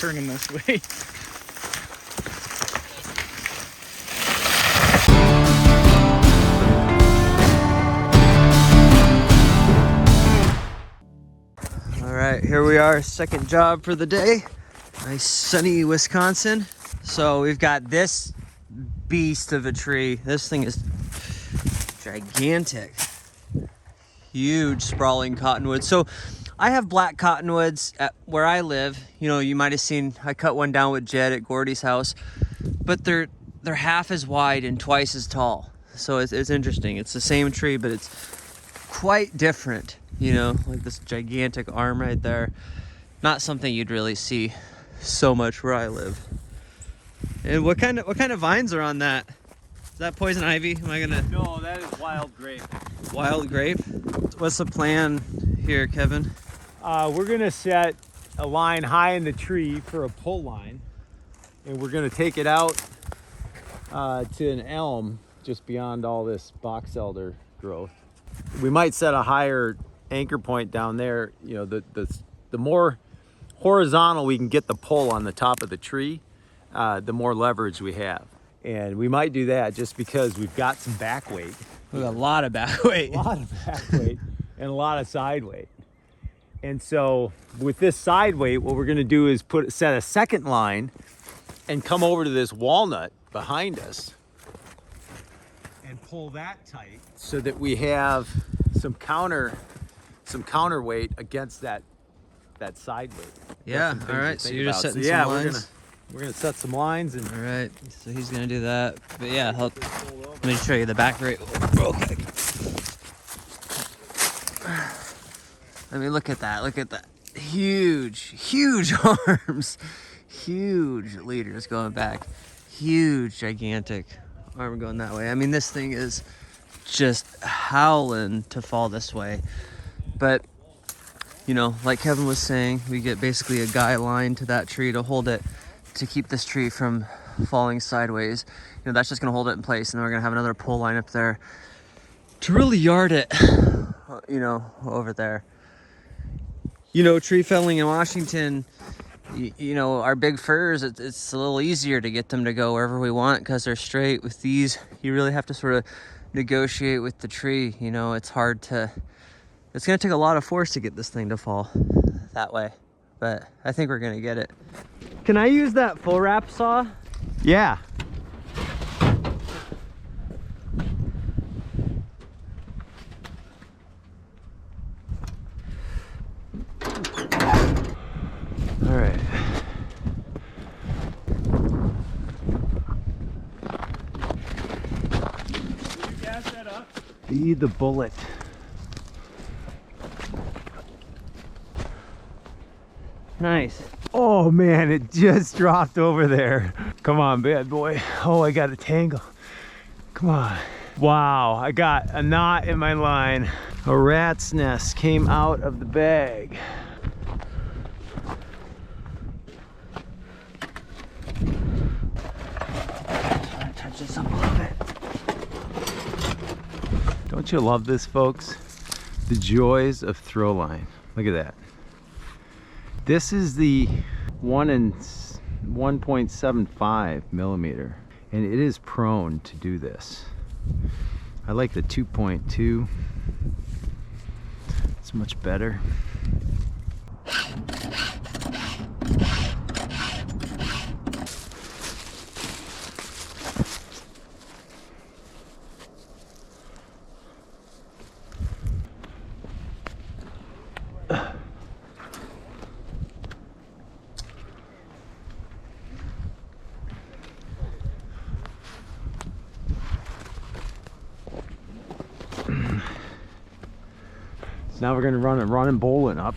turning this way. All right, here we are, second job for the day. Nice sunny Wisconsin. So we've got this beast of a tree. This thing is gigantic. Huge sprawling cottonwood. So I have black cottonwoods at where I live. You know, you might have seen I cut one down with Jed at Gordy's house, but they're half as wide and twice as tall. So it's interesting. It's the same tree, but it's quite different. You know, like this gigantic arm right there. Not something you'd really see so much where I live. And what kind of vines are on that? Is that poison ivy? Am I gonna? No, that is wild grape. Wild grape? What's the plan here, Kevin? We're gonna set a line high in the tree for a pull line, and we're gonna take it out to an elm just beyond all this box elder growth. We might set a higher anchor point down there. You know, the more horizontal we can get the pole on the top of the tree, the more leverage we have. And we might do that just because we've got some back weight. We got a lot of back weight. A lot of back weight and a lot of side weight. And so with this side weight, what we're gonna do is set a second line and come over to this walnut behind us and pull that tight so that we have some counterweight against that side weight. Yeah, all right, so you're just setting some lines. We're gonna set some lines and. All right, so he's gonna do that. But yeah, let me show you the back weight real quick. I mean, look at that. Look at that. Huge arms. Huge leaders going back. Huge, gigantic arm going that way. I mean, this thing is just howling to fall this way. But, you know, like Kevin was saying, we get basically a guy line to that tree to hold it, to keep this tree from falling sideways. You know, that's just gonna hold it in place, and then we're gonna have another pull line up there to really yard it, you know, over there. You know, tree felling in Washington, you know, our big firs, it's a little easier to get them to go wherever we want because they're straight. With these, you really have to sort of negotiate with the tree. You know, it's hard to, it's gonna take a lot of force to get this thing to fall that way, but I think we're gonna get it. Can I use that full wrap saw? Yeah. All right. Did you gas that up? Be the bullet. Nice. Oh man, it just dropped over there. Come on, bad boy. Oh, I got a tangle. Come on. Wow, I got a knot in my line. A rat's nest came out of the bag. Touch this up a little bit. Don't you love this, folks? The joys of throw line. Look at that. This is the 1.75 millimeter, and it is prone to do this. I like the 2.2. It's much better. So now we're going to run a running bowling up.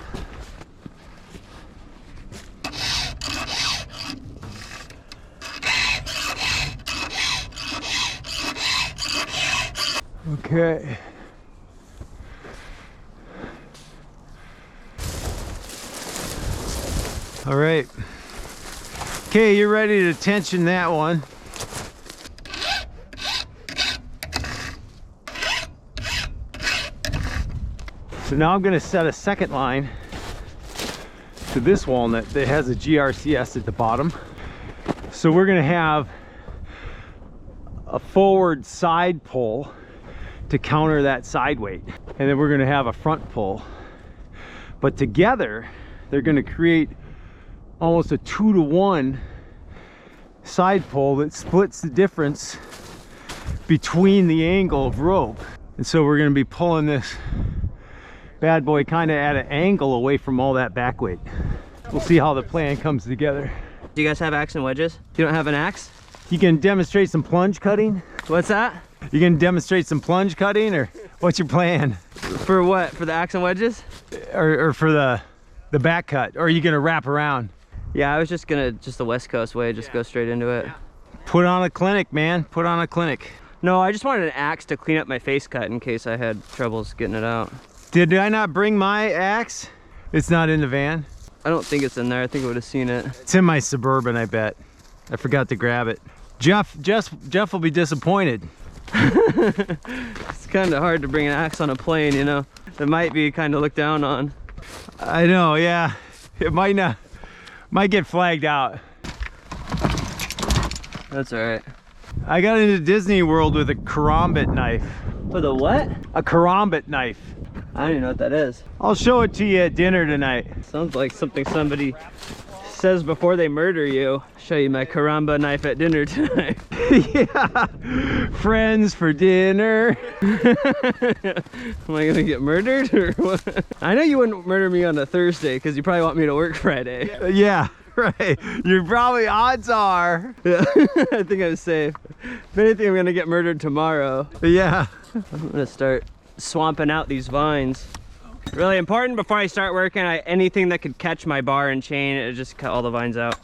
Okay. All right. Okay, you're ready to tension that one. So now I'm going to set a second line to this walnut that has a GRCS at the bottom. So we're gonna have a forward side pull to counter that side weight. And then we're gonna have a front pull. But together, they're gonna create almost a 2-to-1 side pull that splits the difference between the angle of rope. And so we're going to be pulling this bad boy kind of at an angle away from all that back weight. We'll see how the plan comes together. Do you guys have axe and wedges? You don't have an axe? You can demonstrate some plunge cutting? What's that? You can demonstrate some plunge cutting, or what's your plan? For what? For the axe and wedges? Or for the back cut? Or are you going to wrap around? Yeah, I was just gonna, the West Coast way, just go straight into it. Put on a clinic, man. Put on a clinic. No, I just wanted an axe to clean up my face cut in case I had troubles getting it out. Did I not bring my axe? It's not in the van. I don't think it's in there. I think I would have seen it. It's in my Suburban, I bet. I forgot to grab it. Jeff will be disappointed. It's kind of hard to bring an axe on a plane, you know. It might be kind of looked down on. I know, yeah. It might not. Might get flagged out. That's all right. I got into Disney World with a karambit knife. With a what? A karambit knife. I don't even know what that is. I'll show it to you at dinner tonight. Sounds like something somebody says before they murder you. Show you my karamba knife at dinner tonight. Yeah. Friends for dinner. Am I gonna get murdered or what? I know you wouldn't murder me on a Thursday because you probably want me to work Friday. Yeah, right. You're probably, odds are. Yeah, I think I'm safe. If anything, I'm gonna get murdered tomorrow. Yeah. I'm gonna start swamping out these vines. Really important before I start working, anything that could catch my bar and chain, just cut all the vines out.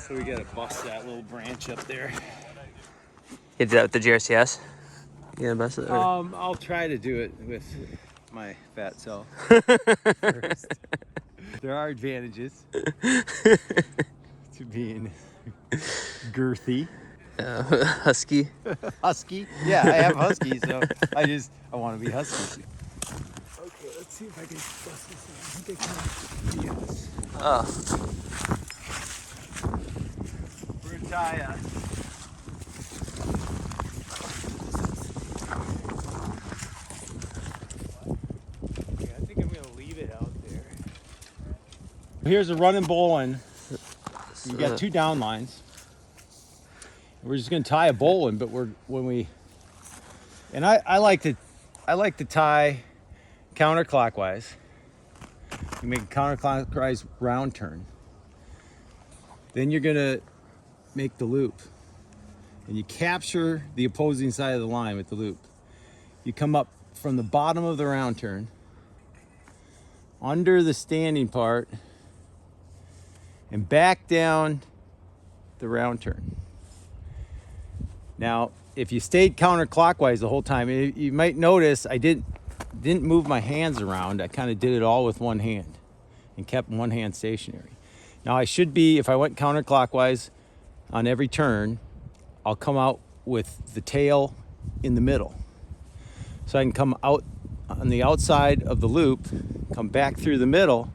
So we gotta bust that little branch up there. You did that with the GRCS? You gonna bust it? I'll try to do it with my fat self first. There are advantages to being girthy. Husky. Husky? Yeah, I have husky, so I want to be husky. Okay, let's see if I can bust this in. I think I can. Yes. Oh. We're gonna tie okay, I think I'm gonna leave it out there. Here's a running bowline. You got two down lines. We're just gonna tie a bowline, but I like to tie counterclockwise. You make a counterclockwise round turn. Then you're gonna make the loop, and you capture the opposing side of the line with the loop. You come up from the bottom of the round turn, under the standing part, and back down the round turn. Now, if you stayed counterclockwise the whole time, you might notice I didn't move my hands around. I kind of did it all with one hand and kept one hand stationary. Now I should be, if I went counterclockwise on every turn, I'll come out with the tail in the middle. So I can come out on the outside of the loop, come back through the middle,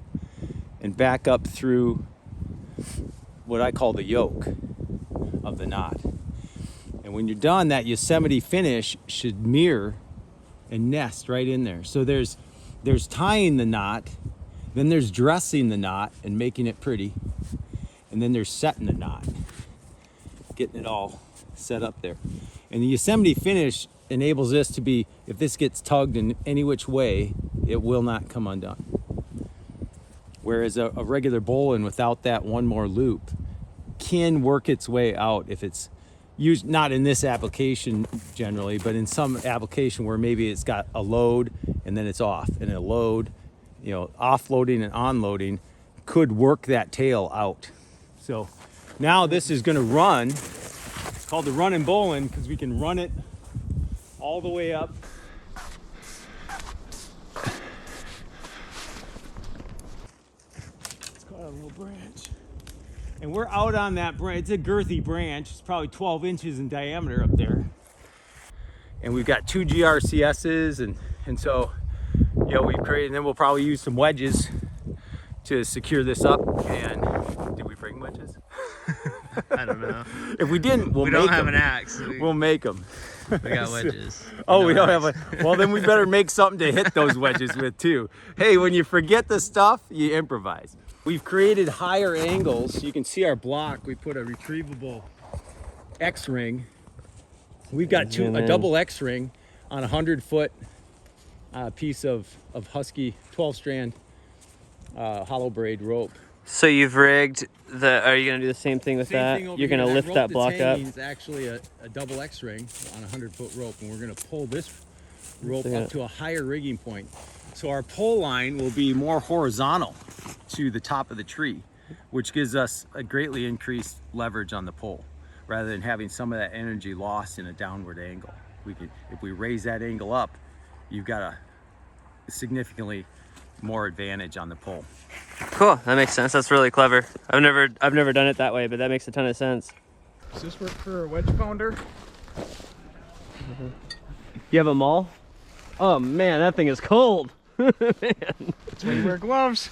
and back up through what I call the yoke of the knot. And when you're done, that Yosemite finish should mirror and nest right in there. So there's tying the knot, then there's dressing the knot and making it pretty, and then there's setting the knot, getting it all set up there. And the Yosemite finish enables this to be, if this gets tugged in any which way, it will not come undone. Whereas a regular bowline without that one more loop can work its way out if it's used, not in this application generally, but in some application where maybe it's got a load and then it's off, and a load, you know, offloading and onloading could work that tail out. So now this is going to run. It's called the running bowline because we can run it all the way up. It's caught a little branch. And we're out on that branch. It's a girthy branch. It's probably 12 inches in diameter up there. And we've got 2 GRCSs, and so, you know, we've created, and then we'll probably use some wedges to secure this up. And did we bring wedges? I don't know. If we didn't, we'll we make don't have them. an axe. We'll make them. We got wedges. Oh, No we don't axe. have a. Well, then we better make something to hit those wedges with too. Hey, when you forget the stuff, you improvise. We've created higher angles. You can see our block. We put a retrievable X-ring. We've got a double X-ring on a 100-foot piece of husky 12-strand hollow braid rope. So you've rigged the. Are you gonna do the same thing with that? You're gonna lift that block up. It's actually a double X-ring on a 100-foot rope, and we're gonna pull this rope up to a higher rigging point. So our pole line will be more horizontal to the top of the tree, which gives us a greatly increased leverage on the pole, rather than having some of that energy lost in a downward angle. We can, if we raise that angle up, you've got a significantly more advantage on the pole. Cool. That makes sense. That's really clever. I've never done it that way, but that makes a ton of sense. Does this work for a wedge pounder? You have a maul? Oh man, that thing is cold. Man. That's why you wear gloves.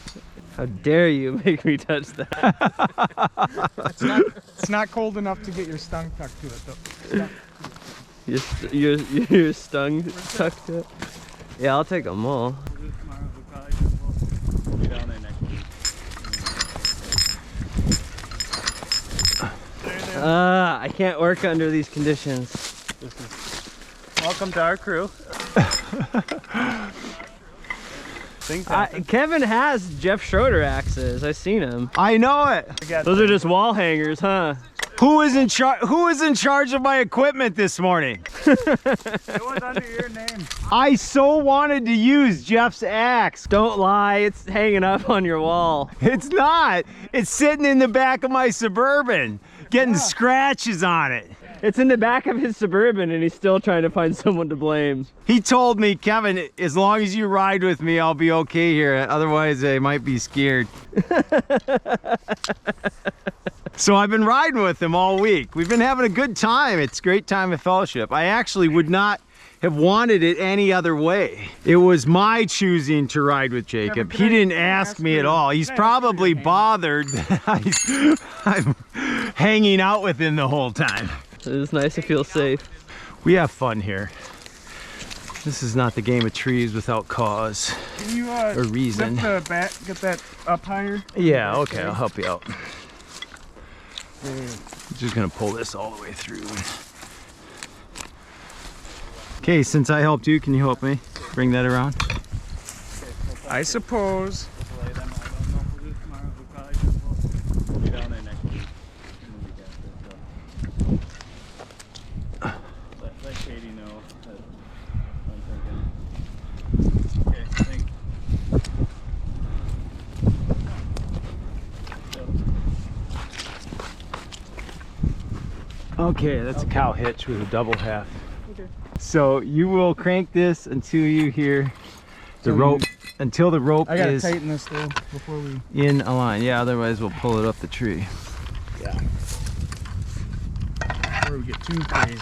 How dare you make me touch that? It's not cold enough to get your stung tucked to it though. Your stung tucked to it? Yeah, I'll take a maul. I can't work under these conditions. Welcome to our crew. Kevin has Jeff Schroeder axes. I've seen him. I know it. Those are just wall hangers, huh? Who is in charge? Who is in charge of my equipment this morning? It was under your name. I so wanted to use Jeff's axe. Don't lie, it's hanging up on your wall. It's not. It's sitting in the back of my Suburban, getting scratches on it. It's in the back of his Suburban and he's still trying to find someone to blame. He told me, Kevin, as long as you ride with me, I'll be okay here. Otherwise, I might be scared. So I've been riding with him all week. We've been having a good time. It's a great time of fellowship. I actually would not have wanted it any other way. It was my choosing to ride with Jacob. He didn't ask me at all. He's probably bothered that I'm hanging out with him the whole time. It's nice to feel safe. We have fun here. This is not the game of trees without cause Can you or reason. lift the bat, get that up higher? Yeah, okay, I'll help you out. I'm just gonna pull this all the way through. Okay, since I helped you, can you help me bring that around? I suppose. We'll be down there next week. Let Katie know that I'm thinking. Okay, thanks. Okay, that's a cow hitch with a double half. Okay. So you will crank this until you hear the rope, until the rope I gotta is tighten this though before we. in a line. Yeah, otherwise we'll pull it up the tree. Yeah. Before we get too crazy.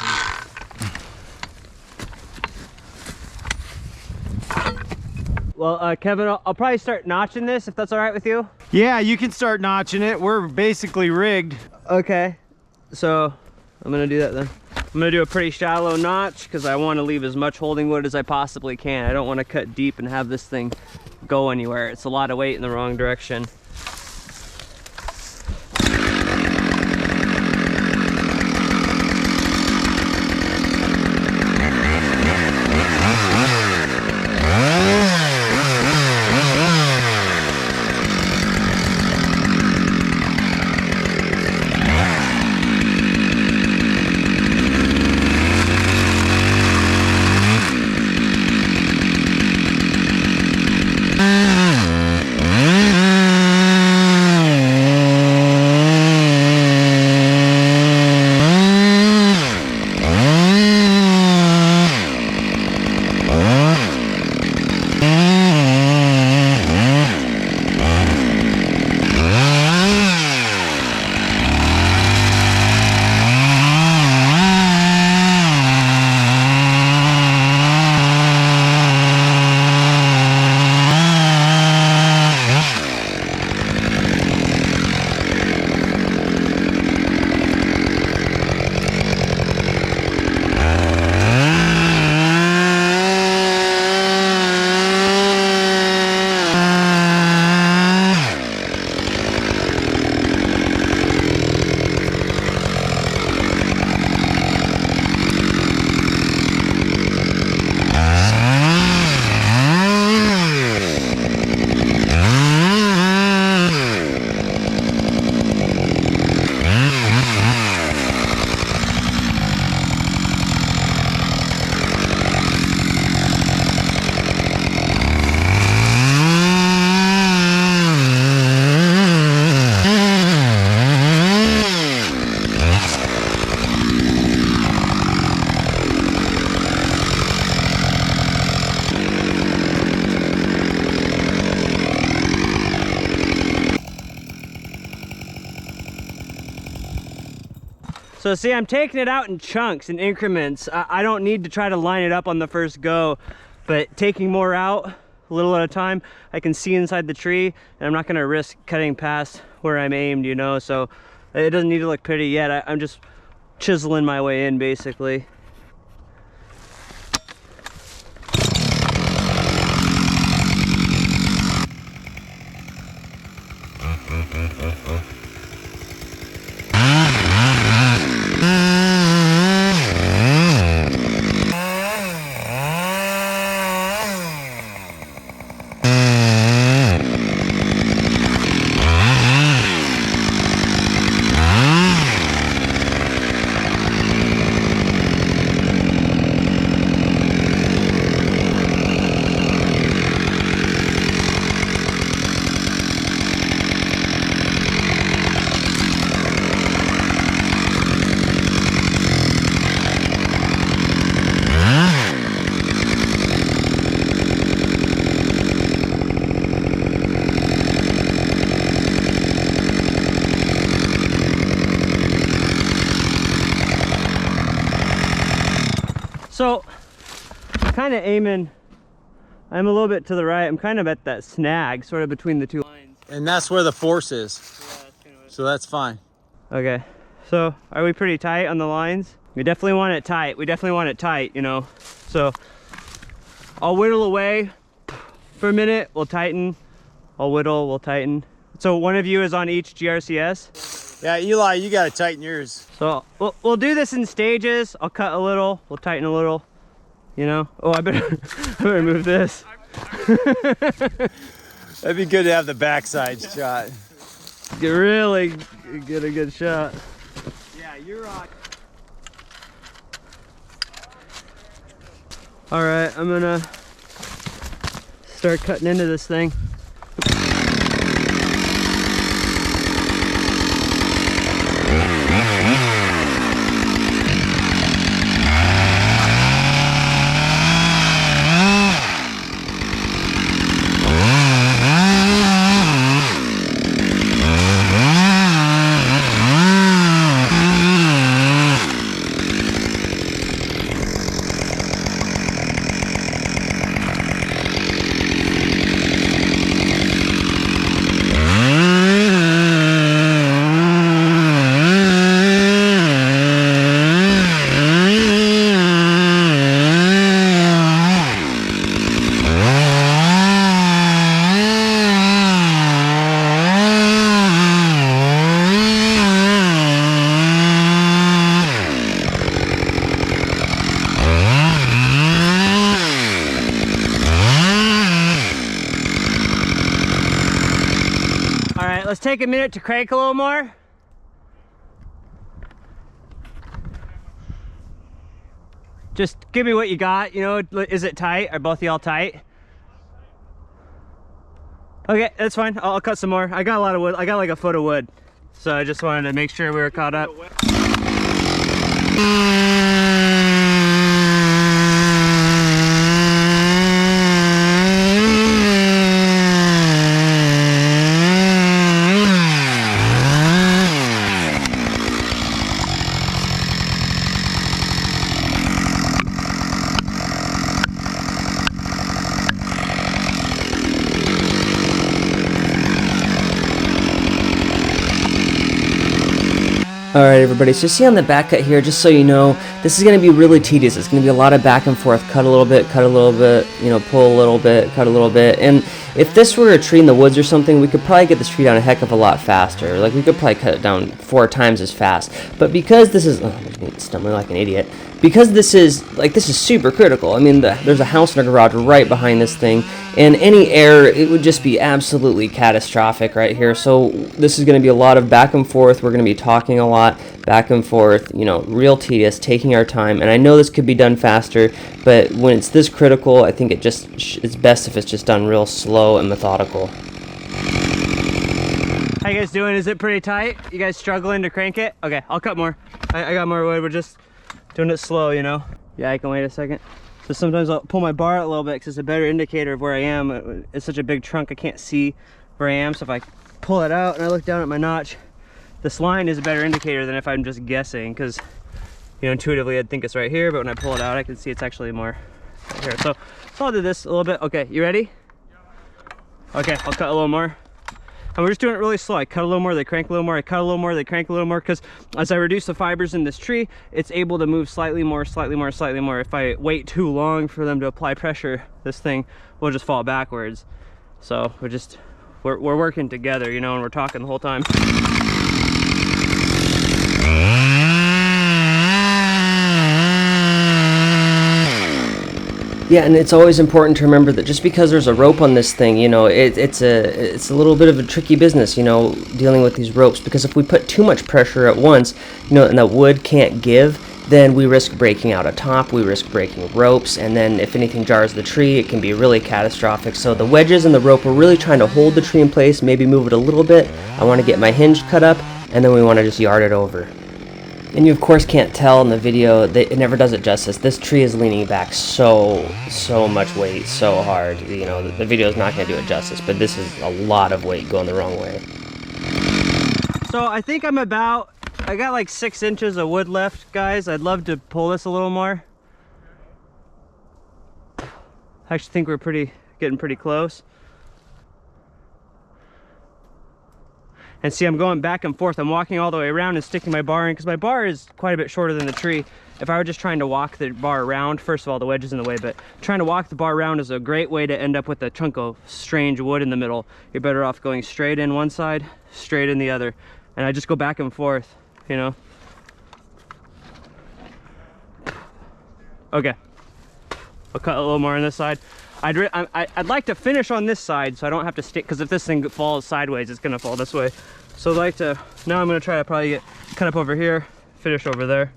Well, Kevin, I'll probably start notching this if that's all right with you. Yeah, you can start notching it. We're basically rigged. Okay, so I'm gonna do that then. I'm gonna do a pretty shallow notch because I want to leave as much holding wood as I possibly can. I don't want to cut deep and have this thing go anywhere. It's a lot of weight in the wrong direction. So see, I'm taking it out in chunks, in increments. I don't need to try to line it up on the first go, but taking more out a little at a time, I can see inside the tree, and I'm not gonna risk cutting past where I'm aimed, you know? So it doesn't need to look pretty yet. I'm just chiseling my way in, basically. So, I'm kind of aiming, I'm a little bit to the right. I'm kind of at that snag, sort of between the two lines. And that's where the force is. So that's fine. Okay, so are we pretty tight on the lines? We definitely want it tight. We definitely want it tight, you know. So I'll whittle away for a minute. We'll tighten. I'll whittle, we'll tighten. So one of you is on each GRCS? Yeah, Eli, you gotta tighten yours. So we'll do this in stages. I'll cut a little, we'll tighten a little, you know. Oh, I better move this. That'd be good to have the backside shot. Really get a good shot. Yeah, you're on. All right, I'm gonna start cutting into this thing. Let's take a minute to crank a little more. Just give me what you got, you know. Is it tight? Are both of y'all tight? Okay, that's fine. I'll cut some more. I got a lot of wood. I got like a foot of wood. So I just wanted to make sure we were caught up. Alright everybody, so see on the back cut here, just so you know, this is going to be really tedious. It's going to be a lot of back and forth, cut a little bit, you know, pull a little bit, cut a little bit. And if this were a tree in the woods or something, we could probably get this tree down a heck of a lot faster. Like, we could probably cut it down 4 times as fast. But because this is, I'm stumbling like an idiot. Because this is super critical. I mean, there's a house and a garage right behind this thing, and any error, it would just be absolutely catastrophic right here. So this is going to be a lot of back and forth. We're going to be talking a lot, back and forth, you know, real tedious, taking our time. And I know this could be done faster, but when it's this critical, I think it's best if it's just done real slow and methodical. How you guys doing? Is it pretty tight? You guys struggling to crank it? Okay, I'll cut more. I got more wood. We're just doing it slow, you know. Yeah, I can wait a second. So sometimes I'll pull my bar out a little bit because it's a better indicator of where I am. It's such a big trunk, I can't see where I am. So if I pull it out and I look down at my notch, this line is a better indicator than if I'm just guessing, because you know, intuitively I'd think it's right here, but when I pull it out I can see it's actually more right here. So I'll do this a little bit. Okay, you ready? Okay, I'll cut a little more. And we're just doing it really slow. I cut a little more, they crank a little more, I cut a little more, they crank a little more, because as I reduce the fibers in this tree, it's able to move slightly more, slightly more, slightly more. If I wait too long for them to apply pressure, this thing will just fall backwards. So we're working together, you know, and we're talking the whole time. Yeah, and it's always important to remember that just because there's a rope on this thing, you know, it's a little bit of a tricky business, you know, dealing with these ropes, because if we put too much pressure at once, you know, and the wood can't give, then we risk breaking out a top, we risk breaking ropes, and then if anything jars the tree, it can be really catastrophic. So the wedges and the rope are really trying to hold the tree in place, maybe move it a little bit. I want to get my hinge cut up, and then we want to just yard it over. And you of course can't tell in the video, it never does it justice. This tree is leaning back so much weight, so hard. You know, the video is not going to do it justice, but this is a lot of weight going the wrong way. So I think I got like 6 inches of wood left, guys. I'd love to pull this a little more. I actually think we're getting pretty close. And see, I'm going back and forth. I'm walking all the way around and sticking my bar in, because my bar is quite a bit shorter than the tree. If I were just trying to walk the bar around, first of all, the wedge is in the way, but trying to walk the bar around is a great way to end up with a chunk of strange wood in the middle. You're better off going straight in one side, straight in the other. And I just go back and forth, you know? Okay. I'll cut a little more on this side. I'd like to finish on this side so I don't have to stick, because if this thing falls sideways, it's gonna fall this way. So I'd like to, now I'm gonna try to probably cut up over here, finish over there.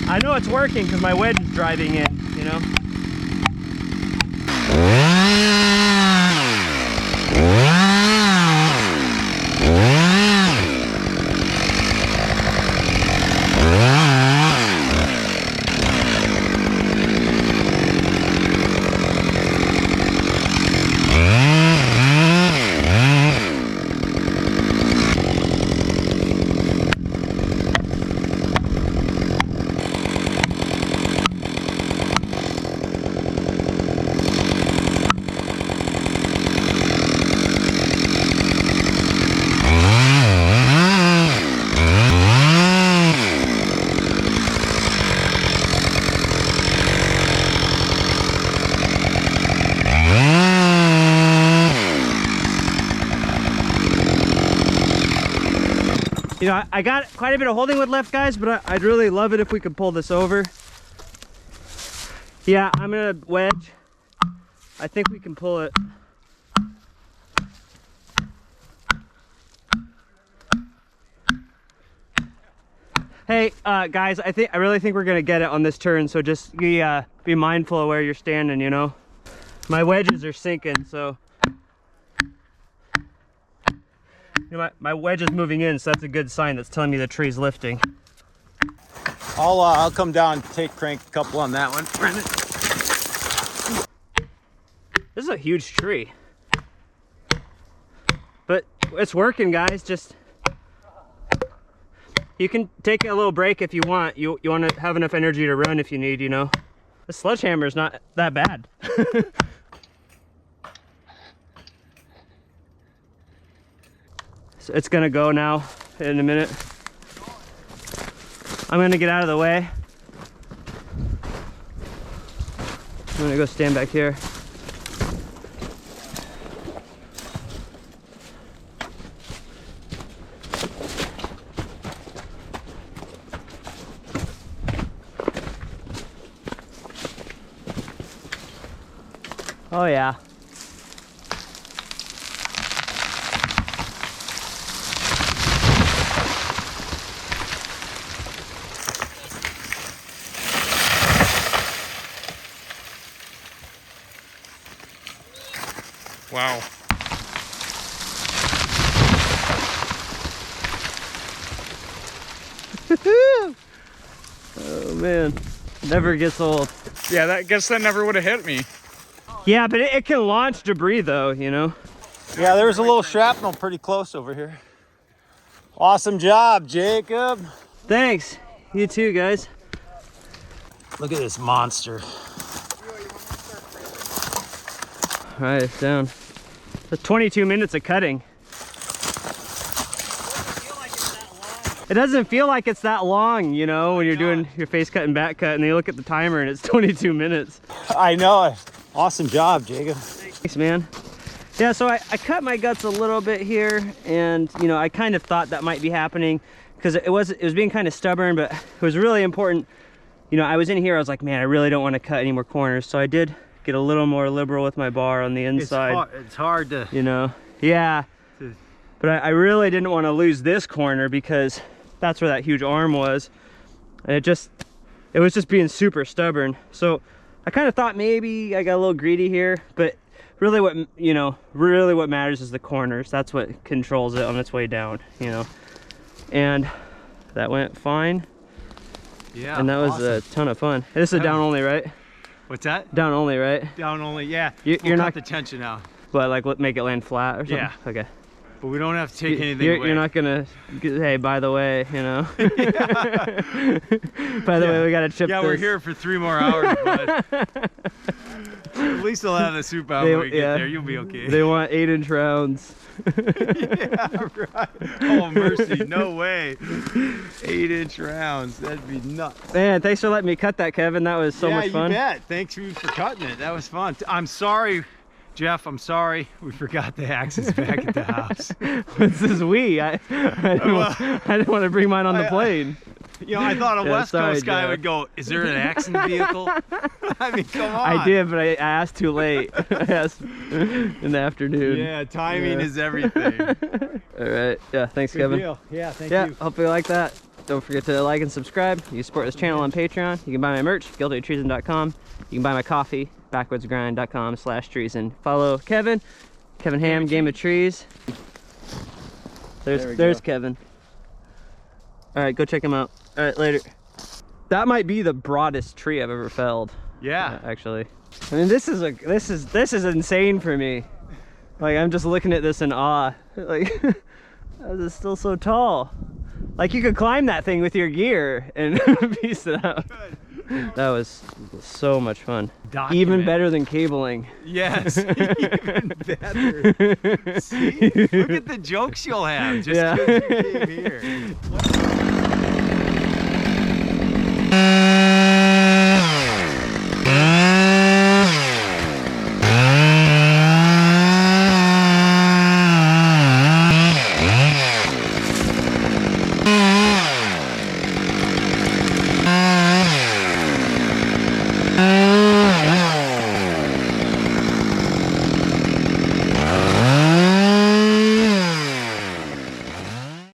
I know it's working because my wedge is driving in, you know? You know, I got quite a bit of holding wood left, guys, but I'd really love it if we could pull this over. Yeah, I'm gonna wedge. I think we can pull it. Hey, guys, I really think we're gonna get it on this turn, so just be mindful of where you're standing, you know? My wedges are sinking, so. You know, my wedge is moving in, so that's a good sign. That's telling me the tree's lifting. I'll come down and crank a couple on that one, Brendan. This is a huge tree. But it's working, guys. Just, you can take a little break if you want. You want to have enough energy to run if you need, you know. The sledgehammer is not that bad. So it's gonna go now in a minute. I'm gonna get out of the way. I'm gonna go stand back here. Oh yeah. Wow. Oh man, never gets old. Yeah, that guess that never would have hit me. Yeah, but it can launch debris though, you know? Yeah, there was a little shrapnel pretty close over here. Awesome job, Jacob. Thanks. You too, guys. Look at this monster. All right, it's down. That's 22 minutes of cutting. It doesn't feel like it's that long, you know, when you're doing your face cut and back cut, and then you look at the timer and it's 22 minutes. I know. Awesome job, Jacob. Thanks, man. Yeah, so I cut my guts a little bit here, and you know, I kind of thought that might be happening because it was being kind of stubborn, but it was really important. You know, I was in here, I was like, man, I really don't want to cut any more corners, so I did get a little more liberal with my bar on the inside. It's hard to, you know, yeah. But I really didn't want to lose this corner because that's where that huge arm was, and it was just being super stubborn. So I kind of thought maybe I got a little greedy here, but really what matters is the corners. That's what controls it on its way down, you know. And that went fine. Yeah, and that was awesome. a ton of fun. This is down only, right? What's that? Down only, right? Down only, yeah. You're not the tension out. But like make it land flat or something? Yeah. Okay. But we don't have to take anything away. You're not gonna, hey, by the way, you know. By the way, we gotta chip this. Yeah, we're here for 3 more hours, but at least they'll have the soup out when we get there. You'll be okay. They want 8-inch rounds. Yeah, right. Oh, mercy, no way. 8-inch rounds, that'd be nuts. Man, thanks for letting me cut that, Kevin. That was so much fun. Yeah, you bet. Thanks you for cutting it. That was fun. I'm sorry, Jeff, I'm sorry. We forgot the axes back at the house. This is I didn't want to bring mine on the plane. You know, I thought a West Coast guy would go, is there an axe in the vehicle? I mean, come on. I did, but I asked too late. I asked in the afternoon. Yeah, timing is everything. All right. Yeah, thanks, Good Kevin. deal. Yeah, thank Yeah, you. hope you like that. Don't forget to like and subscribe. You support this channel on Patreon. You can buy my merch, guiltytreason.com. You can buy my coffee, backwoodsgrind.com/treason. Follow Kevin Hamm, Game of Trees. There's Kevin. All right, go check him out. All right, later. That might be the broadest tree I've ever felled. Yeah. Actually. I mean, this is insane for me. Like, I'm just looking at this in awe. Like, this is still so tall. Like, you could climb that thing with your gear and piece it out. That was so much fun. Even better than cabling. Yes, even better. See? Look at the jokes you'll have just because you came here.